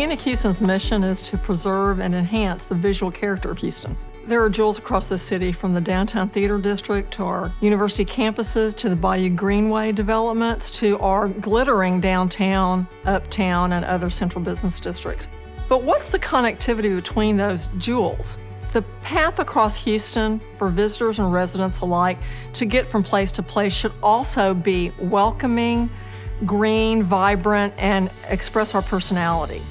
Scenic Houston's mission is to preserve and enhance the visual character of Houston. There are jewels across the city, from the downtown theater district to our university campuses to the Bayou Greenway developments to our glittering downtown, uptown, and other central business districts. But what's the connectivity between those jewels? The path across Houston for visitors and residents alike to get from place to place should also be welcoming, green, vibrant, and express our personality.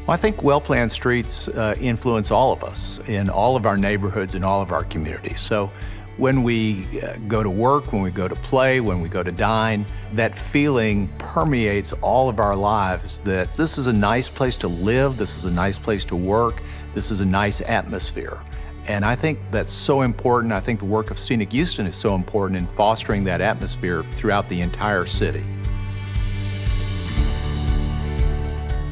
Well, I think well-planned streets influence all of us in all of our neighborhoods and all of our communities. So when we go to work, when we go to play, when we go to dine, that feeling permeates all of our lives that this is a nice place to live, this is a nice place to work, this is a nice atmosphere. And I think that's so important. I think the work of Scenic Houston is so important in fostering that atmosphere throughout the entire city.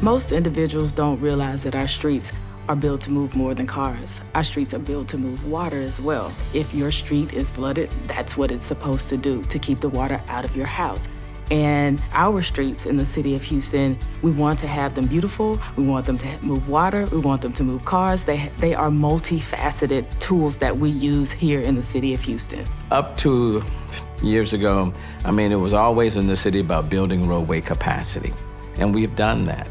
Most individuals don't realize that our streets are built to move more than cars. Our streets are built to move water as well. If your street is flooded, that's what it's supposed to do, to keep the water out of your house. And our streets in the city of Houston, we want to have them beautiful, we want them to move water, we want them to move cars. They are multifaceted tools that we use here in the city of Houston. Up to years ago, it was always in the city about building roadway capacity, and we've done that.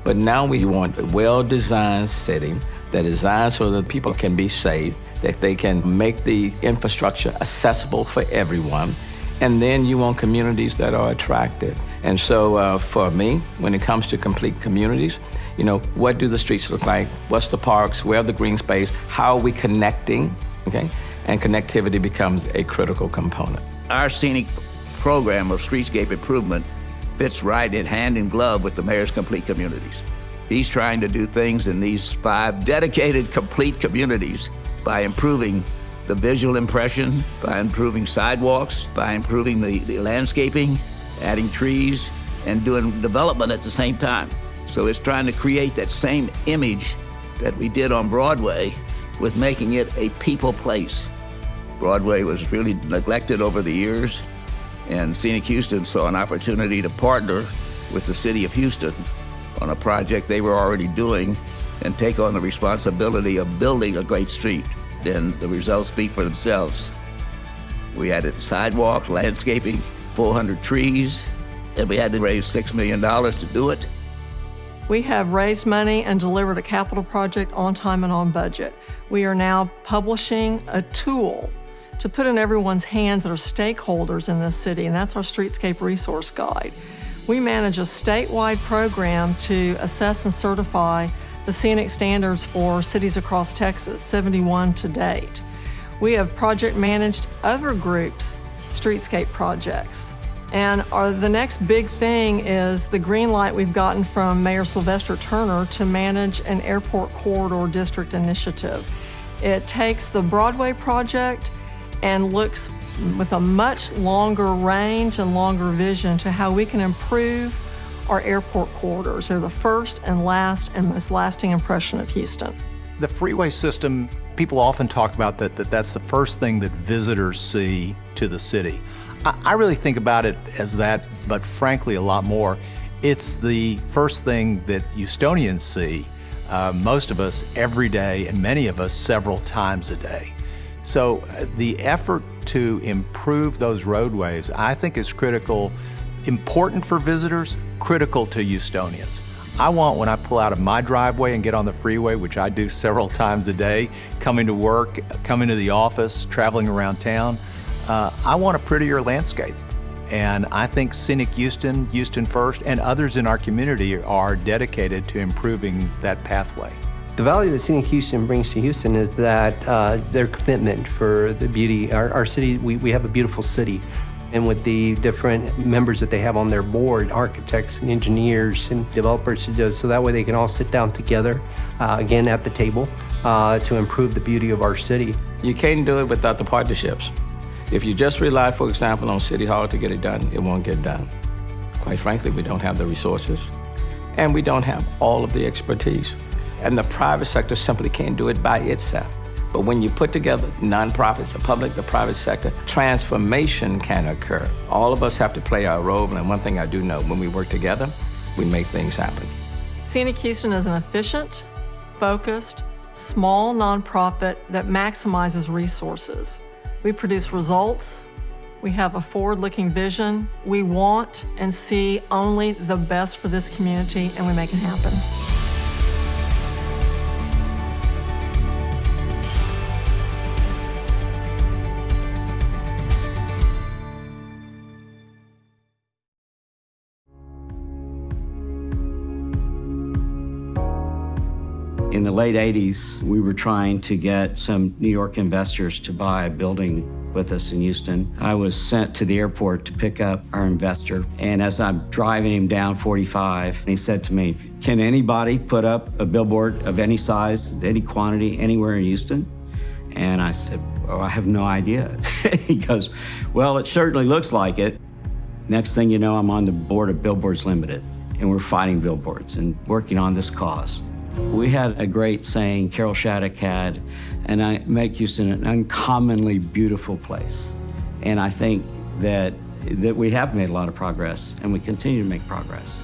But now we want a well-designed city that is designed so that people can be safe, that they can make the infrastructure accessible for everyone. And then you want communities that are attractive. And so for me, when it comes to complete communities, what do the streets look like? What's the parks? Where are the green space? How are we connecting? Okay? And connectivity becomes a critical component. Our Scenic program of streetscape improvement fits right in hand in glove with the mayor's complete communities. He's trying to do things in these 5 dedicated complete communities by improving the visual impression, by improving sidewalks, by improving the landscaping, adding trees, and doing development at the same time. So it's trying to create that same image that we did on Broadway with making it a people place. Broadway was really neglected over the years, and Scenic Houston saw an opportunity to partner with the city of Houston on a project they were already doing and take on the responsibility of building a great street. Then the results speak for themselves. We added sidewalks, landscaping, 400 trees, and we had to raise $6 million to do it. We have raised money and delivered a capital project on time and on budget. We are now publishing a tool to put in everyone's hands that are stakeholders in this city, and that's our Streetscape Resource Guide. We manage a statewide program to assess and certify the scenic standards for cities across Texas, 71 to date. We have project managed other groups' streetscape projects. And the next big thing is the green light we've gotten from Mayor Sylvester Turner to manage an airport corridor district initiative. It takes the Broadway project and looks with a much longer range and longer vision to how we can improve our airport corridors. They're the first and last and most lasting impression of Houston. The freeway system, people often talk about that's the first thing that visitors see to the city. I really think about it as that, but frankly a lot more. It's the first thing that Houstonians see, most of us every day, and many of us several times a day. So the effort to improve those roadways, I think, is critical, important for visitors, critical to Houstonians. I want, when I pull out of my driveway and get on the freeway, which I do several times a day, coming to work, coming to the office, traveling around town, I want a prettier landscape. And I think Scenic Houston, Houston First, and others in our community are dedicated to improving that pathway. The value that Scenic Houston brings to Houston is that their commitment for the beauty. Our city, we have a beautiful city. And with the different members that they have on their board, architects and engineers and developers, so that way they can all sit down together, again at the table, to improve the beauty of our city. You can't do it without the partnerships. If you just rely, for example, on City Hall to get it done, it won't get done. Quite frankly, we don't have the resources, and we don't have all of the expertise. And the private sector simply can't do it by itself. But when you put together nonprofits, the public, the private sector, transformation can occur. All of us have to play our role, and one thing I do know, when we work together, we make things happen. Scenic Houston is an efficient, focused, small nonprofit that maximizes resources. We produce results. We have a forward-looking vision. We want and see only the best for this community, and we make it happen. In the late 80s, we were trying to get some New York investors to buy a building with us in Houston. I was sent to the airport to pick up our investor, and as I'm driving him down 45, he said to me, "Can anybody put up a billboard of any size, any quantity, anywhere in Houston?" And I said, "Oh, I have no idea." He goes, "Well, it certainly looks like it." Next thing you know, I'm on the board of Billboards Limited, and we're fighting billboards and working on this cause. We had a great saying Carol Shattuck had, and I make Houston an uncommonly beautiful place. And I think that we have made a lot of progress, and we continue to make progress.